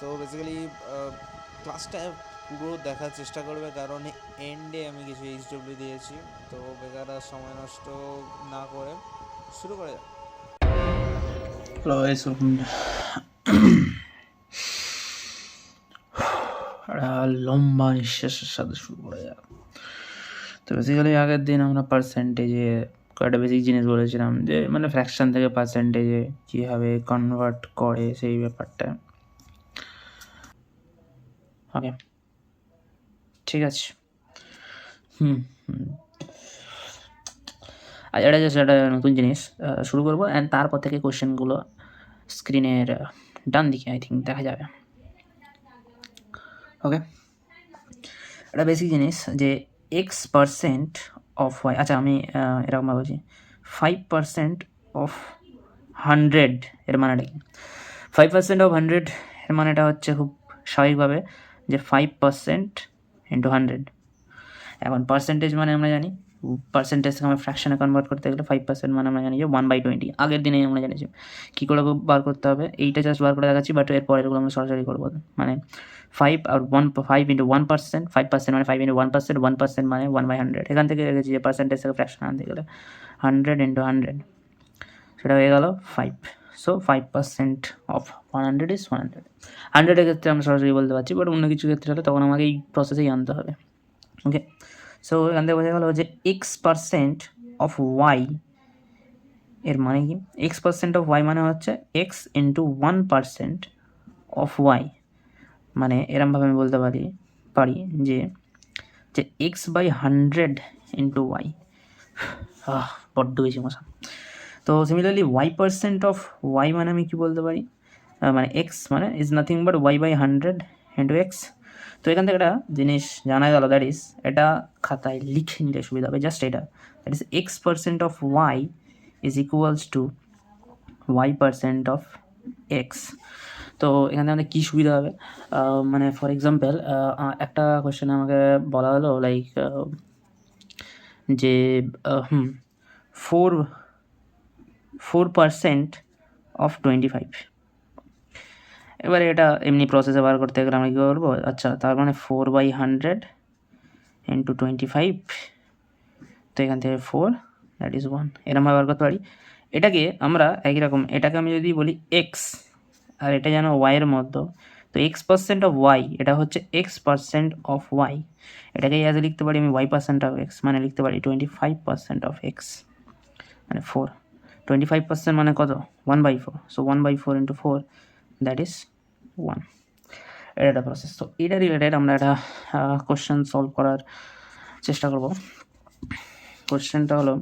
So basically ক্লাসটা পুরো দেখার চেষ্টা করবে, কারণ এন্ডে আমি কিছু এইচডব্লিউ দিয়েছি। তো বেকার আর সময় নষ্ট না করে শুরু করে যাক। Hello guys, welcome. একটা লম্বা নিঃশ্বাসের সাথে শুরু করা যাক। তো বেসিক্যালি আগের দিন আমরা পার্সেন্টেজে কয়েকটা বেসিক জিনিস বলেছিলাম, যে মানে ফ্র্যাকশন থেকে পার্সেন্টেজে কীভাবে কনভার্ট করে সেই ব্যাপারটা। ওকে, ঠিক আছে। হুম হুম আর এটা জাস্ট একটা নতুন জিনিস শুরু করবো, অ্যান্ড তারপর থেকে কোশ্চেনগুলো স্ক্রিনের ডান দিকে আই থিঙ্ক দেখা যাবে। ওকে, একটা বেসিক জিনিস যে x% অফ ওয়াই, আচ্ছা আমি এরকম বলছি 5% অফ 100 এর মানেটা কি? 5% অফ 100 এর মানেটা হচ্ছে খুব স্বাভাবিকভাবে যে 5% ইন্টু 100। এখন পার্সেন্টেজ মানে আমরা জানি, পার্সেন্টেজকে আমরা ফ্র্যাকশনে কনভার্ট করতে গেলে 5% মানে আমরা জানি যে 1/20। আগের দিনেই আমরা জানিছি কী করে বার করতে হবে, এইটা জাস্ট বার করে দেখাচ্ছি, বাট এর পরেরগুলো আমরা সরাসরি করবো। মানে 5 আর 5 ইন্টু 1%, 5% মানে 5 ইন্টু 1%, 1% মানে 1/100। এখান থেকে রেখেছি যে পার্সেন্টেজ থেকে ফ্র্যাকশন আনতে গেলে 100 ইন্টু 100, সেটা হয়ে গেল 5। So 5% of 100 is 100। 100-এর ক্ষেত্রে আমরা সরাসরি বলতে পারছি, বাট অন্য কিছু ক্ষেত্রে হলে তখন আমাকে এই প্রসেসেই আনতে হবে। ওকে, সো এখান থেকে বোঝা গেল যে x% অফ ওয়াই এর মানে কি? x% অফ ওয়াই মানে হচ্ছে x ইন্টু 1% অফ ওয়াই। মানে এরমভাবে আমি বলতে পারি যে যে x/100 ইন্টু ওয়াই। বড্ড বেশি মশা। তো সিমিলারলি y% অফ ওয়াই মানে আমি কি বলতে পারি, মানে এক্স মানে is nothing but y/100 into x. তো এখান থেকে একটা জিনিস জানা গেল, দ্যাট ইজ, এটা খাতায় লিখে নিলে সুবিধা হবে, জাস্ট এটা, that is x% of Y is equals to y% of X. তো এখানে আমাদের কী সুবিধা হবে, মানে ফর এক্সাম্পল একটা কোয়েশ্চেন আমাকে বলা হলো লাইক যে 4% অফ 25। এবারে এটা এমনি প্রসেসে বার করতে গেলে আমরা কী করবো, আচ্ছা তার মানে 4/100 ইন্টু 25, তো এখান থেকে 4, দ্যাট ইজ 1, এরমভাবে বার করতে পারি। এটাকে আমরা একই রকম, এটাকে আমি যদি বলি এক্স আর এটা যেন ওয়াইয়ের মধ্যে, তো x% অফ ওয়াই এটা হচ্ছে x% অফ ওয়াই, এটাকেই অ্যাজ লিখতে পারি আমি y% অফ এক্স, মানে লিখতে পারি 25% অফ এক্স, মানে 4। 25% মানে কত? 1/4। So 1/4 into 4, that is 1। এটা একটা প্রসেস। তো এটা রিলেটেড আমরা একটা কোশ্চেন সলভ করার চেষ্টা করব। কোশ্চেনটা হলো,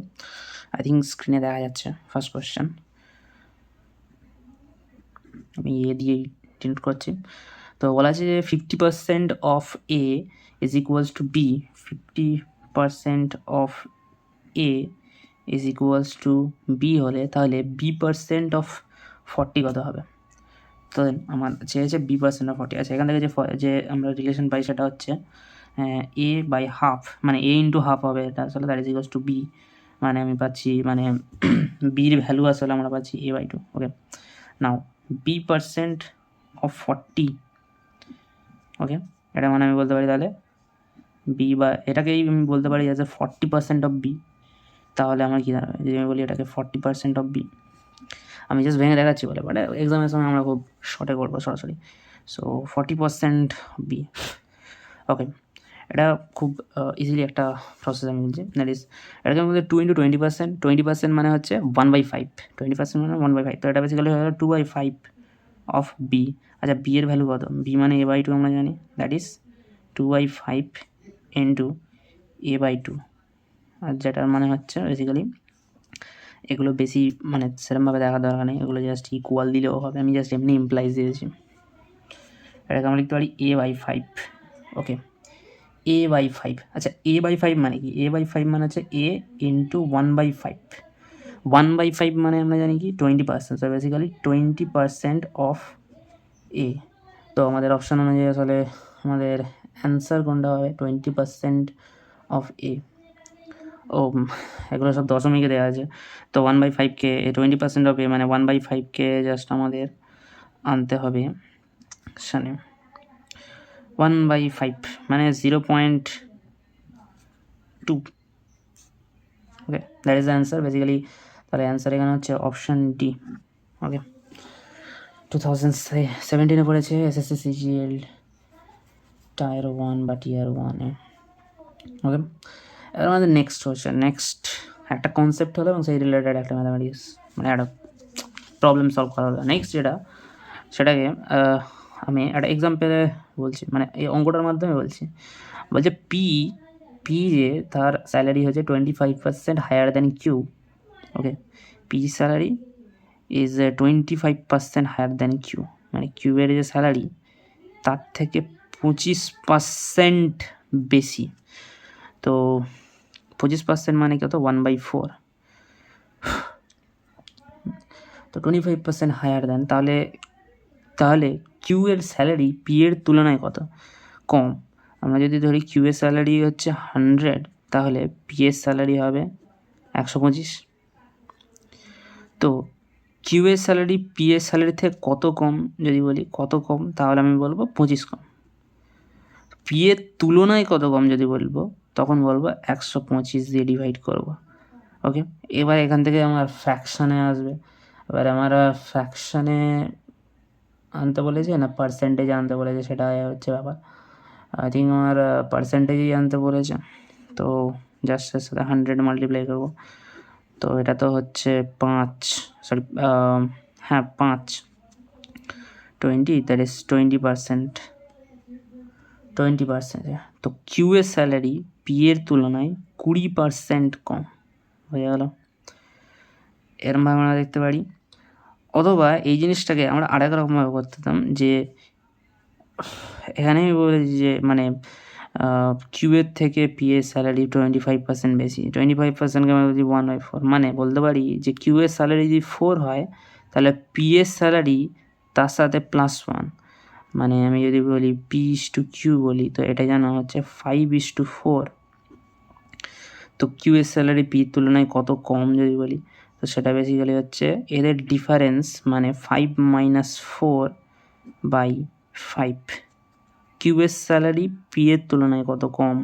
আই থিঙ্ক স্ক্রিনে দেখা যাচ্ছে ফার্স্ট কোশ্চেন, আমি দিয়েই ডিনোট করছি। তো বলা আছে যে 50% of A is equals to B. 50% of A is equals to B হলে তাহলে b% অফ 40 কত হবে? তো আমার চেয়েছে b% অফ 40। আচ্ছা, এখান থেকে যে আমরা রিলেশন পাই সেটা হচ্ছে a/হাফ, মানে a ইন্টু হাফ হবে এটা আসলে, that is equals to B. মানে আমি পাচ্ছি, মানে বির ভ্যালু আসলে আমরা পাচ্ছি a/2। Okay, now b% of 40। ওকে, এটা মানে আমি বলতে পারি তাহলে বি, বা এটাকেই আমি বলতে পারি অ্যাজ এ 40% অফ বি। তাহলে আমার কী দাঁড়াবে যদি আমি বলি এটাকে 40% অফ বি? আমি জাস্ট ভেঙে দেখাচ্ছি বলে, বাট এক্সামের সময় আমরা খুব শর্টে করবো সরাসরি। So 40% B. ওকে, এটা খুব ইজিলি একটা প্রসেস আমি বলছি, দ্যাট ইজ, এটাকে আমি বলছি 2 ইন্টু 20%। 20% মানে হচ্ছে 1/5, 20% মানে 1/5, তো এটা বেসিক্যালি হয়ে গেল 2/5 অফ বি। আচ্ছা, বি এর ভ্যালু কত? বি মানে a/2 আমরা জানি, দ্যাট ইজ 2/5 ইন্টু a/2। আর যেটার মানে হচ্ছে বেসিক্যালি, এগুলো বেশি মানে সেরকমভাবে দেখার দরকার নেই, এগুলো জাস্ট ইকুয়াল দিলেও হবে, আমি জাস্ট এমনি ইমপ্লাইজ দিয়েছি। এটাকে আমরা লিখতে পারি a/5। ওকে, a/5। আচ্ছা, a/5 মানে কি? a/5 মানে হচ্ছে a ইন্টু 1/5। 1/5 মানে আমরা জানি কি 20%, সো বেসিক্যালি 20% অফ এ। তো আমাদের অপশান অনুযায়ী আসলে আমাদের অ্যান্সার কোনটা হবে? 20% অফ এ। ও, এগুলো সব দশমিকে দেওয়া আছে। তো 1/5কে 20% অফ এ মানে 1/5কে জাস্ট আমাদের আনতে হবে ফ্র্যাকশানে 1/5 মানে 0.2। Okay, that is the answer basically. তাহলে অ্যান্সার এখানে হচ্ছে অপশান ডি। ওকে, 2017 পড়েছে এসএসসি সিজিএল টায়ার 1 বা টিয়ার 1-এ। ওকে, এবার আমাদের নেক্সট একটা কনসেপ্ট হলো এবং সেই রিলেটেড একটা ম্যাথামেটিক্স মানে একটা প্রবলেম সলভ করা হলো। নেক্সট সেটাকে আমি একটা এক্সাম্পলে বলছি, মানে এই অঙ্কটার মাধ্যমে বলছি। বলছে পি যে তার স্যালারি হচ্ছে 25% higher than Q. Okay, P salary is 25% higher than Q, মানে কিউয়ের যে স্যালারি তার থেকে 25% বেশি। তো 25% মানে কত? 1/4। তো 25% হায়ার দেন, তাহলে কিউ এর স্যালারি পি এর তুলনায় কত কম? আমরা যদি ধরি কিউ এর স্যালারি হচ্ছে 100, তাহলে পি এর স্যালারি হবে 125। তো কিউ এর স্যালারি পি এর স্যালারি থেকে কত কম? যদি বলি কত কম, তাহলে আমি বলবো 25 কম। পি এর তুলনায় কত কম যদি বলবো, তখন বলবো 125 দিয়ে ডিভাইড করব। ওকে, এবার এখান থেকে আমার ফ্র্যাকশানে আসবে। এবার আমার ফ্র্যাকশানে আনতে বলেছে না পার্সেন্টেজ আনতে বলেছে, সেটা হচ্ছে ব্যাপার। আই থিঙ্ক আমার পার্সেন্টেজই আনতে বলেছে। তো জাস্ট এর সাথে 100 মাল্টিপ্লাই করবো। তো এটা তো হচ্ছে 5, সরি হ্যাঁ 5, 20, দ্যাট ইজ 20%। তো কিউ এর স্যালারি পি এর তুলনায় 20% কম হয়ে গেল। এরমভাবে আমরা দেখতে পারি। অথবা এই জিনিসটাকে আমরা আরেক রকমভাবে করতে পারতাম, যে এখানে আমি বলেছি যে মানে কিউ এর থেকে পি এর স্যালারি 25% বেশি। 25%কে আমরা যদি 1/4, মানে বলতে পারি যে কিউ এর স্যালারি যদি 4 হয়, তাহলে পি এর স্যালারি তার সাথে +1, মানে আমি যদি বলি P/Q বলি, তো এটা যেন হচ্ছে 5/4। তো কিউ এর স্যালারি পির তুলনায় কত কম যদি বলি, তো সেটা বেসিক্যালি হচ্ছে এদের ডিফারেন্স, মানে 5 - 4/5। কিউ এর স্যালারি পি এর তুলনায় কত কম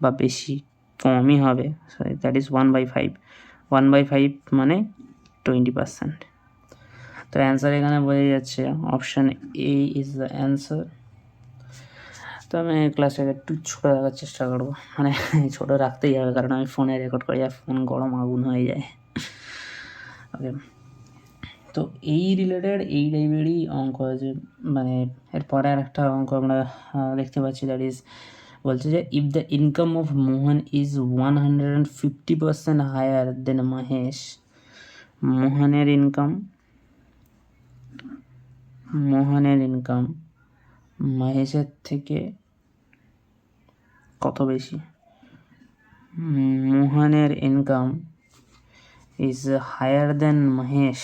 বা বেশি? কমই হবে, দ্যাট ইজ 1/5। 1/5 মানে 20%। তো অ্যান্সার এখানে বোঝা যাচ্ছে option A is the answer. তো আমি ক্লাসটাকে একটু ছোটো রাখার চেষ্টা করবো, মানে ছোটো রাখতেই হবে, কারণ আমি ফোনে রেকর্ড করি আর ফোন গরম আগুন হয়ে যায়। ওকে, তো এই রিলেটেড এই টাইপেরই অঙ্ক আছে। মানে এরপরে আর একটা অঙ্ক আমরা দেখতে পাচ্ছি, দ্যাট ইজ বলছে যে if the income of Mohan is 150% higher than Mahesh, মোহনের ইনকাম মহেশের থেকে কত বেশি? মোহনের income is higher than Mahesh,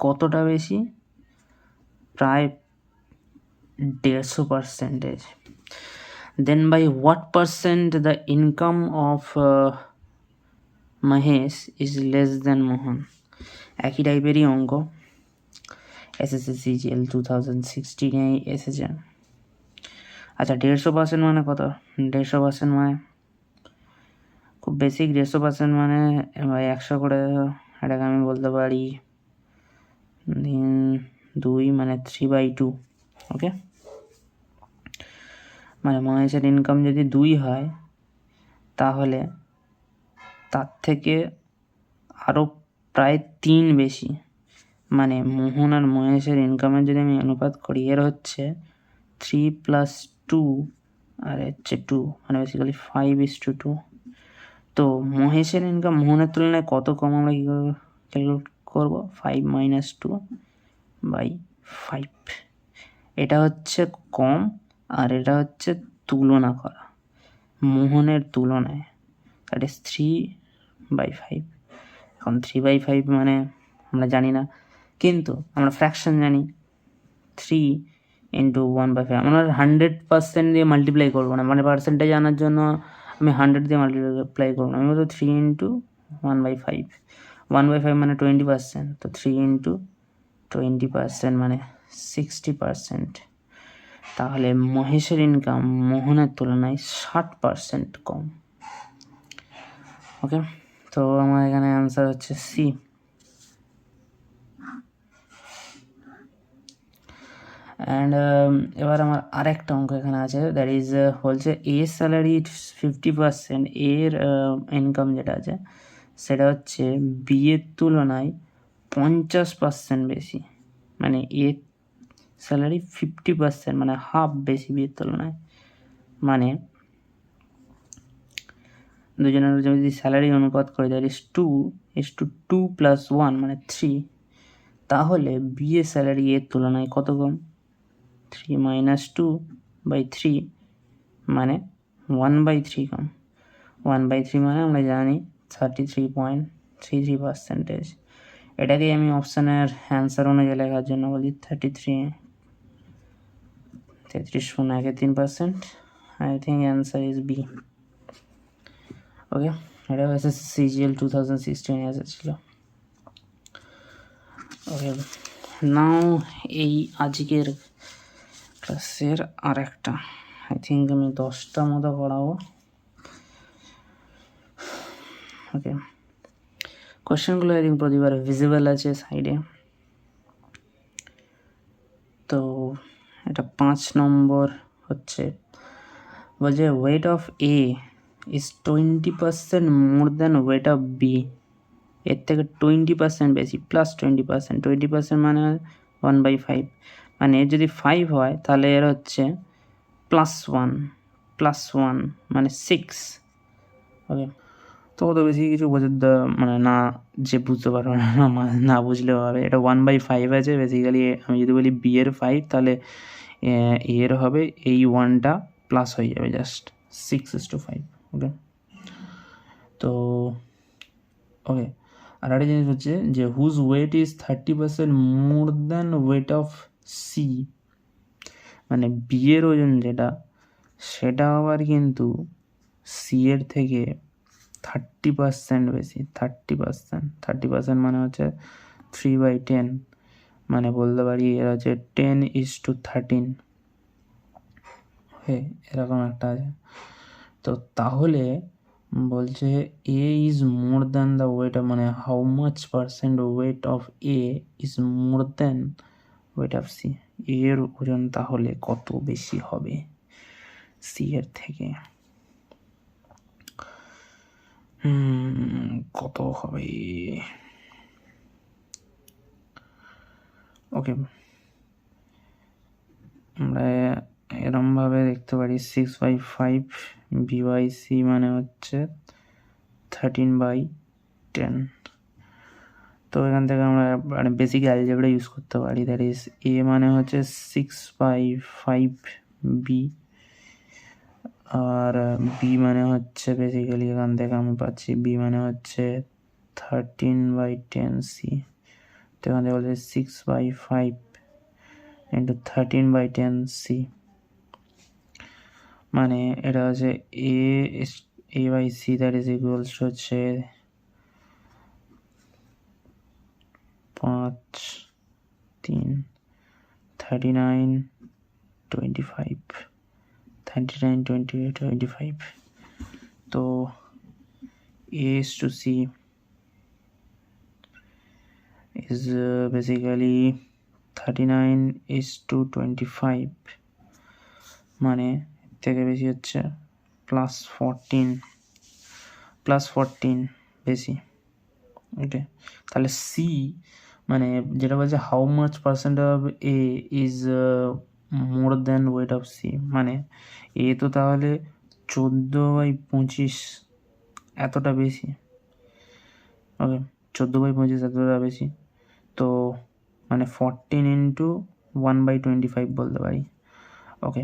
কতটা বেশি? প্রায় 150%। Then by what percent the income of Mahesh is less than Mohan. একই টাইপেরই অঙ্ক, এসএসসি সিজিএল 2016 এসেছে। আচ্ছা, 150% মানে কত? 150% মানে খুব বেসিক। 150% মানে 100 করে, এটাকে আমি বলতে পারি 2, মানে 3/2। ওকে, মানে মহেশের ইনকাম যদি 2 হয়, তাহলে তার থেকে আরও প্রায় 3 বেশি, মানে মোহন আর মহেশের ইনকামের যদি আমি অনুপাত করি, এর হচ্ছে 3 + 2 আর হচ্ছে 2, মানে বেসিক্যালি 5/2। তো মহেশের ইনকাম মোহনের তুলনায় কত কম, আমরা কী ক্যালকুলেট করবো? 5 - 2/5। এটা হচ্ছে কম, আর এটা হচ্ছে তুলনা করা মোহনের তুলনায়, দ্যাট ইজ 3/5। এখন 3/5 মানে আমরা জানি না, কিন্তু আমরা ফ্র্যাকশন জানি। 3 × 1/5 আমরা 100% দিয়ে মাল্টিপ্লাই করবো না, মানে পার্সেন্টেজ আনার জন্য আমি 100 দিয়ে মাল্টিপ্লাই করবো না, আমি বলবো 3 × 1/5। 1/5 মানে 20%, তো 3 ইন্টু 20% মানে 60%। তাহলে মহেশের ইনকাম মোহনের তুলনায় 60% কম। ওকে, তো আমার এখানে অ্যান্সার হচ্ছে সি। অ্যান্ড এবার আমার আরেকটা অঙ্ক এখানে আছে, দ্যাট ইজ বলছে এ স্যালারি 50%, এর ইনকাম যেটা আছে সেটা হচ্ছে বি এর তুলনায় 50% বেশি, মানে এ স্যালারি 50% মানে হাফ বেশি বিয়ের তুলনায়। মানে দুজনের যদি স্যালারি অনুপাত করে দ্যাট ইজ 2:2 + 1 মানে 3, তাহলে বি এর স্যালারি এর তুলনায় কত কম? 3 - 2/3 মানে 1/3 কম। 1/3 মানে আমরা জানি 33.33%। এটাকেই আমি অপশানের অ্যান্সার অনুযায়ী লেখার জন্য বলি 33.3%। I think answer is B. Okay, এটা হচ্ছে সিজিএল 2016 এসেছিল। ওকে, নাও এই আজকের ক্লাসের আর একটা, আই থিঙ্ক আমি 10টা মতো পড়াবো। ওকে, কোশ্চেনগুলো আই থিঙ্ক প্রতিবার ভিজিবল আছে সাইডে। তো এটা 5 নম্বর হচ্ছে, বলছে weight of A is 20% more than weight of B, এর থেকে 20% বেশি প্লাস 20%, 20% মানে 1/5, মানে এর যদি 5 হয় তাহলে এর হচ্ছে +1 মানে 6। ওকে, তো অত বেশি কিছু মানে না, যে বুঝতে পারবে না, না বুঝলেও হবে। এটা 1/5 আছে বেসিক্যালি। আমি যদি বলি বি এর 5, তাহলে এর হবে এই 1টা প্লাস হয়ে যাবে, জাস্ট 6:5। ওকে, তো ওকে, আর একটা জিনিস হচ্ছে যে whose weight is 30% more than weight of C, মানে বি এর ওজন যেটা সেটা আবার কিন্তু সি এর থেকে 30% বেশি। 30% মানে হচ্ছে 3/10, মানে বলতে পারি এর হচ্ছে 10:13। হ্যাঁ, এরকম একটা আছে। তো তাহলে বলছে A is more than the weight of, মানে how much percent weight of A is more than weight of C, এর ওজন তাহলে কত বেশি হবে সি এর থেকে? কত হবে? ওকে, আমরা এরমভাবে দেখতে পারি 6/5 বি/সি মানে হচ্ছে 13/10। তো এখান থেকে আমরা মানে বেসিক অ্যালজেব্রা ইউজ করতে পারি, দ্যাট ইজ এ মানে হচ্ছে 6/5 বি, আর বি মানে হচ্ছে বেসিক্যালি এখান থেকে আমি পাচ্ছি বি মানে হচ্ছে 13/10 সি। তো এখান থেকে বলছে 6/5 ইন্টু 13/10 সি, মানে এটা হচ্ছে a/c, that is equals two হচ্ছে 5 3 39/25। তো a is to c is basically 39:25, মানে এর থেকে বেশি হচ্ছে +14 বেশি। ওকে, তাহলে সি মানে যেটা বলছে how much percent of A is more than weight of C, মানে এ তো তাহলে 14/25 এতটা বেশি। ওকে, 14/25 এতটা বেশি, তো মানে 14 ইন্টু 1/25 বলতে পারি। ওকে,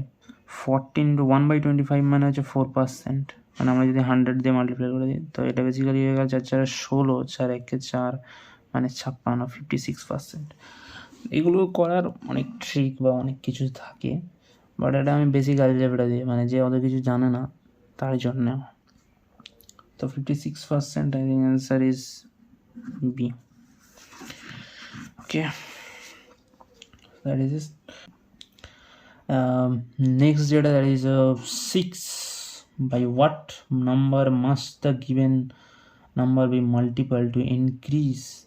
14 ইন্টু 1/25 মানে হচ্ছে 4%, মানে আমরা যদি 100 দিয়ে মাল্টিপ্লাই করে দিই, তো এটা বেসিক্যালি হয়ে গেল 4×4 16, 4×1 4 মানে 56, 56%। এগুলো করার অনেক ট্রিক বা অনেক কিছু থাকে, বাট এটা আমি বেসিক অ্যালজেব্রা দিয়ে, মানে যে অত কিছু জানে না তার জন্য। তো 56%, I think answer is B. Okay, that is it. Next data, that is 6. By what number must the given number be multiplied to increase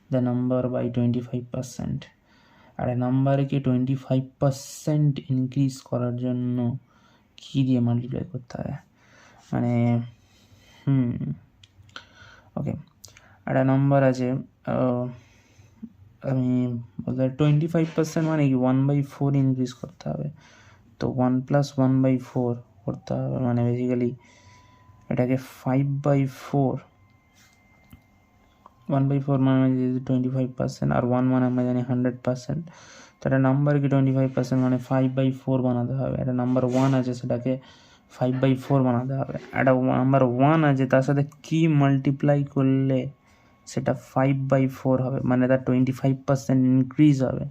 the number by 25%? আর নাম্বারকে 25% ইনক্রিজ করার জন্য কী দিয়ে মাল্টিপ্লাই করতে হবে, মানে ওকে, একটা নাম্বার আছে, আমি বলতে 25% মানে কি 1/4 ইনক্রিজ করতে হবে, তো 1 + 1/4 করতে হবে, মানে বেসিক্যালি এটাকে 5/4, 1/4 মানে 25%, আর 1 মানে আমরা জানি 100%, তো একটা নাম্বারকে 25% মানে 5/4 বানাতে হবে। একটা নাম্বার 1 আছে সেটাকে 5/4 বানাতে হবে। একটা নাম্বার 1 আছে তার সাথে কি মাল্টিপ্লাই করলে সেটা 5/4 হবে, মানে তার 25% ইনক্রিজ হবে।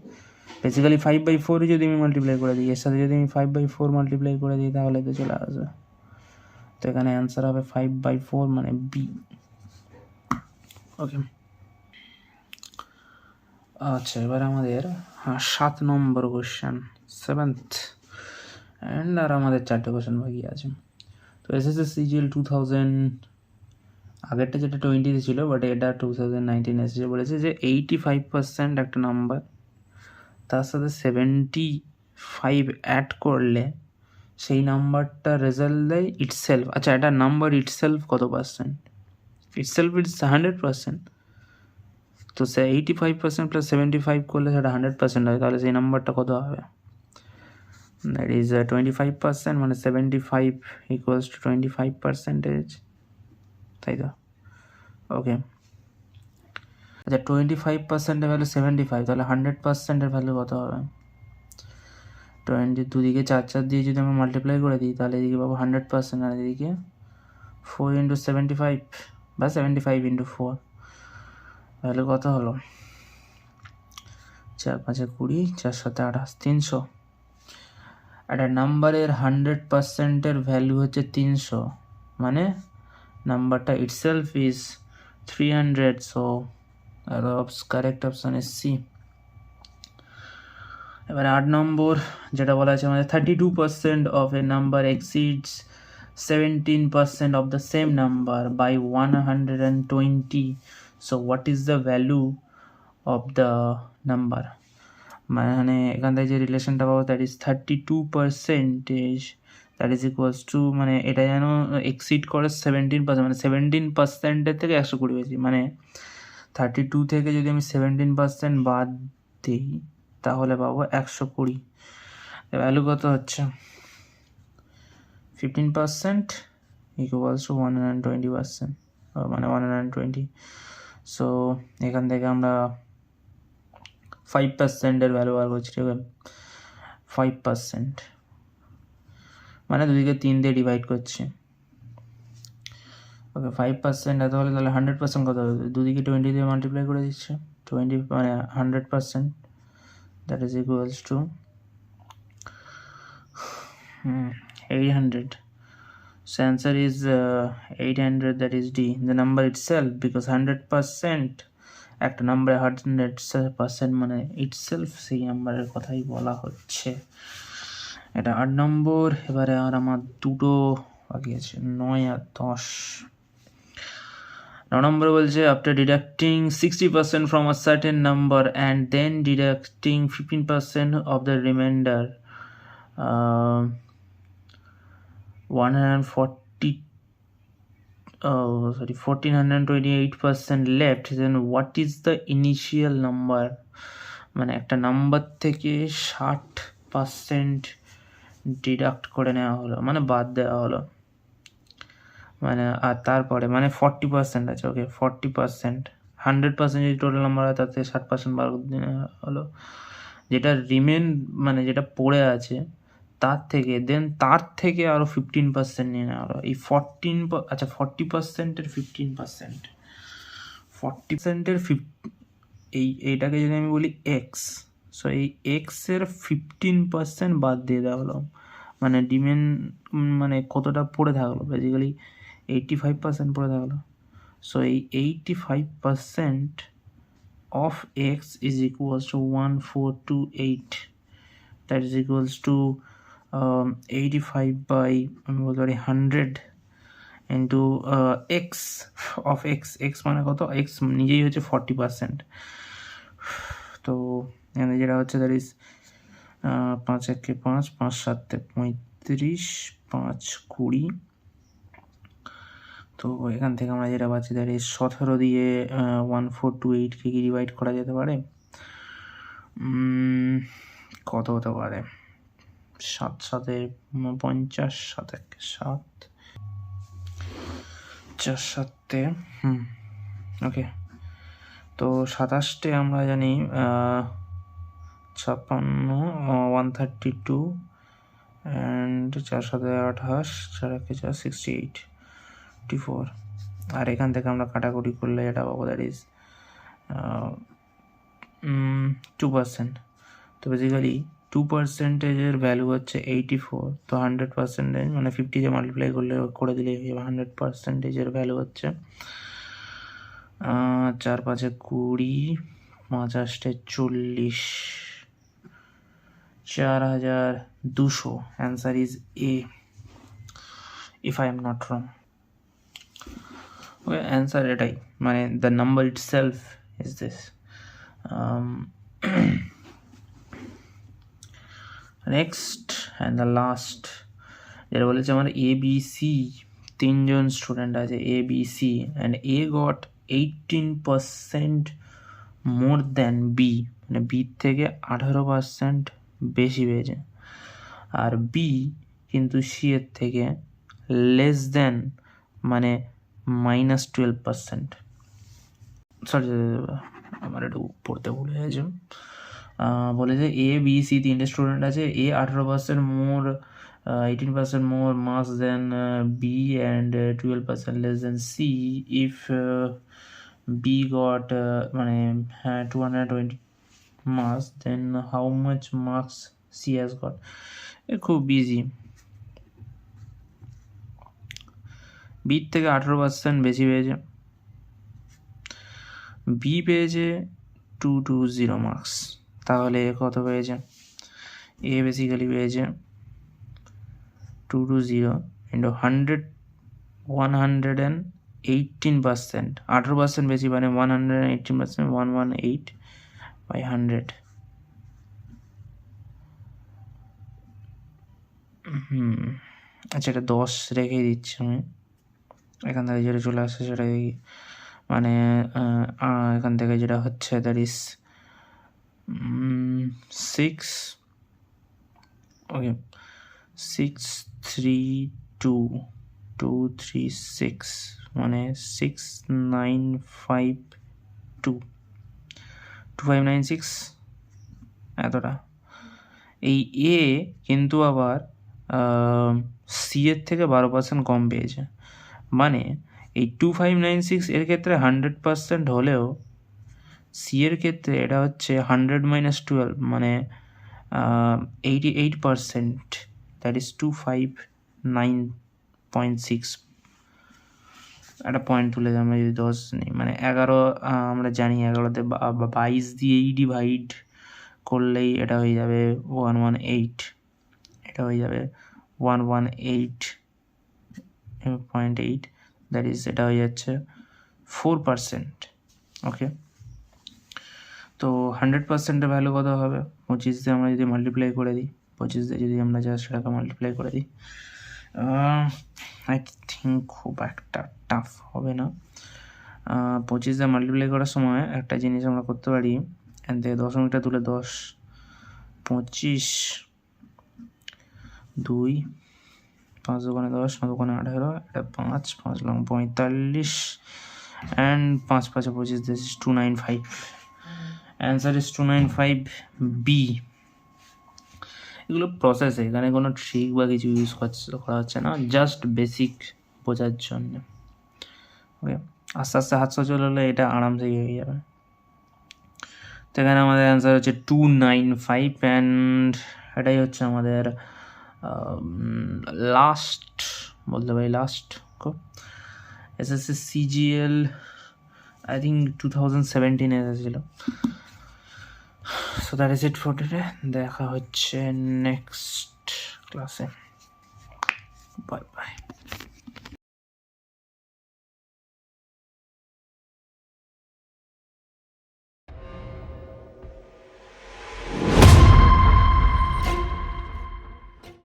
বেসিক্যালি 5/4 যদি আমি মাল্টিপ্লাই করে দিই, এর সাথে যদি আমি 5/4 মাল্টিপ্লাই করে দিই তাহলে তো চলে আসবে। তো এখানে অ্যান্সার হবে 5/4 মানে বি। ওকে, আচ্ছা এবার আমাদের 7 নম্বর কোশ্চেন, 7th, অ্যান্ড আর আমাদের 4টে কোশ্চেন বাকি আছে। তো এসএসসি সিজিএল 2000, আগেরটা যেটা 20 ছিল, বাট এটা 2019 এসেছে, বলেছে যে 85% একটা নাম্বার, তার সাথে 75 অ্যাড করলে সেই নাম্বারটা রেজাল্ট দেয় ইটসেলফ। আচ্ছা, এটা নাম্বার ইটসেলফ কত পার্সেন্ট? ইটসেলফ ইটস 100%, তো সে 85% + 75 করলে সেটা 100% হয়, তাহলে সেই নাম্বারটা কত হবে? দ্যাট ইজ 25%, মানে 75 = 25%, তাই তো? ওকে, আচ্ছা 25%-এর ভ্যালু 75, তাহলে 100%-এর ভ্যালু কত হবে? 20 দুদিকে 4 দিয়ে যদি আমরা মাল্টিপ্লাই করে দিই তাহলে এদিকে পাবো 100%, আর এদিকে 4 × 75 বা 75 × 4, তাহলে কত হলো? 4 × 5 = 20, 4 × 7 = 28, 300। একটা নাম্বারের 100%-এর ভ্যালু হচ্ছে 300, মানে নাম্বারটা itself is 300, so correct option is C. এবারে 8 নম্বর যেটা বলা আছে আমাদের, 32% of A number exceeds 17% of the same number by 120, so what is the value of the number? মানে এখান থেকে যে রিলেশনটা পাবো that is 32%, that is equals to, মানে এটা যেন এক্সিড করে 17%, মানে 17%-এর থেকে 120 বেশি, মানে 32 থেকে যদি আমি 17% বাদ দিই তাহলে পাবো 120। ভ্যালু কত হচ্ছে? 15% ইকুয়ালস টু 120%, মানে 120। সো এখান থেকে আমরা 5%-এর ভ্যালু বার করছি, ঠিক আছে? 5%, মানে দুদিকে 3 দিয়ে ডিভাইড করছি। ওকে, 5% এত হলে তাহলে 100% কত হবে? দুদিকে 20 দিয়ে মাল্টিপ্লাই করে দিচ্ছে, 20 মানে 100%, that is equals to 800. So answer is 800, that is D, the number itself, because 100% একটা নাম্বারে 100% মানে ইটসেলফ, সেই নাম্বারের কথাই বলা হচ্ছে। এটা 8 নম্বর। এবারে আর আমার দুটো বাকি আছে, 9 আর 10। 9 নম্বর বলছে, after deducting 60% from a certain number and then deducting 15% of the remainder, 1428% left, then what is the initial number? মানে একটা নাম্বার থেকে 60% ডিডাক্ট করে নেওয়া হলো, মানে বাদ দেওয়া হলো, মানে আর তারপরে মানে 40% আছে। ওকে, 40%, 100% যদি টোটাল নাম্বার হয় তার থেকে 60% বার হলো, যেটা রিমেন মানে যেটা পড়ে আছে তার থেকে, দেন তার থেকে আরও 15% নিয়ে নেওয়া হলো। এই 40%-এর 15%, 40%-এর এইটাকে যদি আমি বলি এক্স, সো এই এক্সের 15% বাদ দিয়ে দেওয়া হলো, মানে ডিমেন মানে কতটা পড়ে থাকলো? বেসিক্যালি 85% পড়ে থাকলো, সো এই 85% of x is equals to 1428, that is equals to 85 by আমি বলতে পারি 100 ইন্টু x অফ x মানে কত, x নিজেই হচ্ছে 40%। তো এখানে যেটা হচ্ছে দ্যাট ইজ 5 একে 5, 5 7 35, 5 20। তো এখান থেকে আমরা যেটা পাচ্ছি দ্যাট ইজ 17 দিয়ে 1428কে কি ডিভাইড করা যেতে পারে, কত হতে পারে, 7 7 50, 7 1 7, 4 7 ওকে। তো 27টে আমরা জানি 56, 132 অ্যান্ড 4 7 28, 4 1 4, 68, 54। আর এখান থেকে আমরা কাটাকুটি করলে এটা পাবো দ্যাট ইজ 2%। তো বেসিক্যালি 2%-এর ভ্যালু হচ্ছে 84। তো 100% মানে 50 যে মাল্টিপ্লাই করে দিলেই হয়ে যাবে। 100%-এর ভ্যালু হচ্ছে 4 5 20, 5 8 40, 4200। Answer is A, if I am not wrong. Okay, answer এটাই, মানে the number itself is this. Next and the last যেটা বলেছে আমার ABC, 3জন স্টুডেন্ট আছে ABC, and A got 18% more than B, মানে বি থেকে 18% বেশি পেয়েছে। আর বি কিন্তু সি এর থেকে লেস দেন মানে -12%। সরি, আমার একটু পড়তে ভুলে গেছে। বলেছে ABC 3টে স্টুডেন্ট আছে, A 18% more 18% more mass than B and 12% less than C. If B got মানে 220 mass, then how much marks C has got? খুব ইজি। B থেকে 18% বেশি পেয়েছে, B পেয়েছে 220 মার্কস, তাহলে কত পেয়েছে? A বেসিক্যালি পেয়েছে 220 ইন্টু 100, 118%, 18% বেশি মানে 118%, 118 বাই 100। আচ্ছা, এটা 10 রেখেই দিচ্ছি আমি, এখান থেকে যেটা চলে আসছে সেটা মানে এখান থেকে যেটা হচ্ছে দ্যাট ইজ 6, ওকে, 6 3 2 2 3 6 মানে 6952, 2596 এতটা। এই এ কিন্তু আবার সি এর থেকে 12% কম পেয়েছে, মানে এই 2596 এর ক্ষেত্রে 100% হলেও সি এর ক্ষেত্রে এটা হচ্ছে 100 - 12 মানে 88%, দ্যাট ইজ 259.6। একটা পয়েন্ট তুলে আমরা যদি 10 নিই মানে 11, আমরা জানি 11তে 22 দিয়েই ডিভাইড করলেই এটা হয়ে যাবে 118, এটা হয়ে যাবে 118.8, দ্যাট ইজ এটা হয়ে যাচ্ছে 4%। ওকে, তো 100%-এর ভ্যালু কত হবে? 25 দিয়ে আমরা যদি মাল্টিপ্লাই করে দিই, 25 দিয়ে যদি আমরা জাস্ট এটাকে মাল্টিপ্লাই করে দিই, আই থিঙ্ক খুব একটা টাফ হবে না। 25 দিয়ে মাল্টিপ্লাই করার সময় একটা জিনিস আমরা করতে পারি, এখান থেকে দশমিকটা তুলে 10, 25, 2, 5 দোকানে 10, 9 দোকানে 18, এটা 5, 5 long 45, and 5 5 25, this is 295। Answer is 295B। এগুলো প্রসেস, এখানে কোনো ট্রিক বা কিছু ইউজ করা হচ্ছে না, জাস্ট বেসিক বোঝার জন্য। ওকে, আস্তে আস্তে হাত সচল হলে এটা আরামসে হয়ে যাবে। তো এখানে আমাদের অ্যান্সার হচ্ছে 295, অ্যান্ড এটাই হচ্ছে আমাদের লাস্ট, বলতে পারি last. SSC CGL I think 2017 এসেছিলো। So that is it for today. দেখা হচ্ছে নেক্সট ক্লাসে। Bye bye.